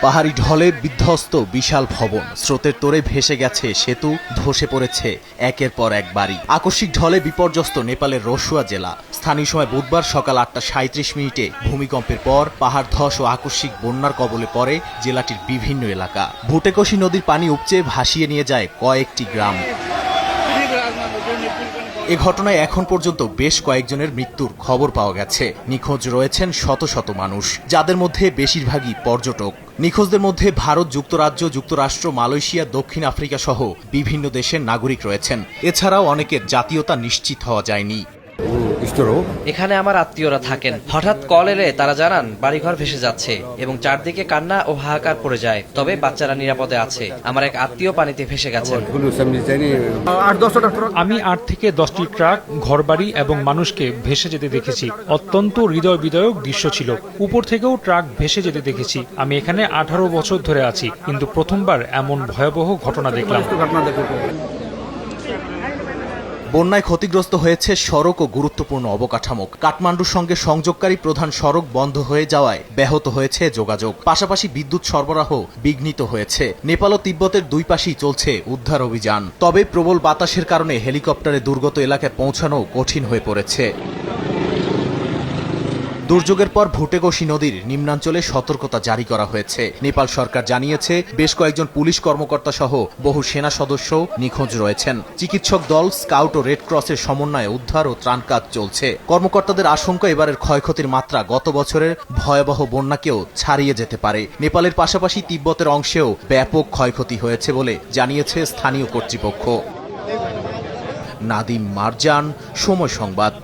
পাহাড়ি ঢলে বিধ্বস্ত বিশাল ভবন, স্রোতের তোড়ে ভেসে গেছে সেতু, ধসে পড়েছে একের পর এক বাড়ি। আকস্মিক ঢলে বিপর্যস্ত নেপালের রসুয়া জেলা। স্থানীয় সময় বুধবার সকাল 8:37 ভূমিকম্পের পর পাহাড় ধস ও আকস্মিক বন্যার কবলে পড়ে জেলাটির বিভিন্ন এলাকা। ভুটেকোশি নদীর পানি উপচে ভাসিয়ে নিয়ে যায় কয়েকটি গ্রাম। এ ঘটনায় এখন পর্যন্ত বেশ কয়েকজনের মৃত্যুর খবর পাওয়া গেছে। নিখোঁজ রয়েছেন শত শত মানুষ, যাদের মধ্যে বেশিরভাগই পর্যটক। নিখোঁজদের মধ্যে ভারত, যুক্তরাজ্য, যুক্তরাষ্ট্র, মালয়েশিয়া, দক্ষিণ আফ্রিকা সহ বিভিন্ন দেশের নাগরিক রয়েছেন। এছাড়াও অনেকের জাতীয়তা নিশ্চিত হওয়া যায়নি। এখানে আমার আত্মীয়রা থাকেন। হঠাৎ কল এলে তারা জানান বাড়িঘর ভেসে যাচ্ছে এবং চারদিকে কান্না ও হাহাকার পড়ে যায়। তবে বাচ্চারা নিরাপদে আছে। আমার এক আত্মীয় পানিতে ভেসে গেছেন। আমি 8 থেকে 10টি ট্রাক, ঘরবাড়ি এবং মানুষকে ভেসে যেতে দেখেছি। অত্যন্ত হৃদয় বিদারক দৃশ্য ছিল। উপর থেকেও ট্রাক ভেসে যেতে দেখেছি। আমি এখানে 18 বছর ধরে আছি, কিন্তু প্রথমবার এমন ভয়াবহ ঘটনা দেখলাম। বন্যায় ক্ষতিগ্রস্ত হয়েছে সড়ক ও গুরুত্বপূর্ণ অবকাঠামো। কাঠমান্ডুর সঙ্গে সংযোগকারী প্রধান সড়ক বন্ধ হয়ে যাওয়ায় ব্যাহত হয়েছে যোগাযোগ। পাশাপাশি বিদ্যুৎ সরবরাহ বিঘ্নিত হয়েছে। নেপাল ও তিব্বতের দুই পাশেই চলছে উদ্ধার অভিযান। তবে প্রবল বাতাসের কারণে হেলিকপ্টারে দুর্গত এলাকায় পৌঁছানো কঠিন হয়ে পড়েছে। দুর্যোগের পর ভুটেকোশি নদীর নিম্নাঞ্চলে সতর্কতা জারি করা হয়েছে। নেপাল সরকার জানিয়েছে বেশ কয়েকজন পুলিশ কর্মকর্তা সহ বহু সেনা সদস্য নিখোঁজ রয়েছেন। চিকিৎসক দল, স্কাউট ও রেড ক্রসের সমন্বয়ে উদ্ধার ও ত্রাণ কাজ চলছে। কর্মকর্তাদের আশঙ্কা এবারের ক্ষয়ক্ষতির মাত্রা গত বছরের ভয়াবহ বন্যাকেও ছাড়িয়ে যেতে পারে। নেপালের পাশাপাশি তিব্বতের অংশেও ব্যাপক ক্ষয়ক্ষতি হয়েছে বলে জানিয়েছে স্থানীয় কর্তৃপক্ষ। নাদিম মারজান, সময় সংবাদ।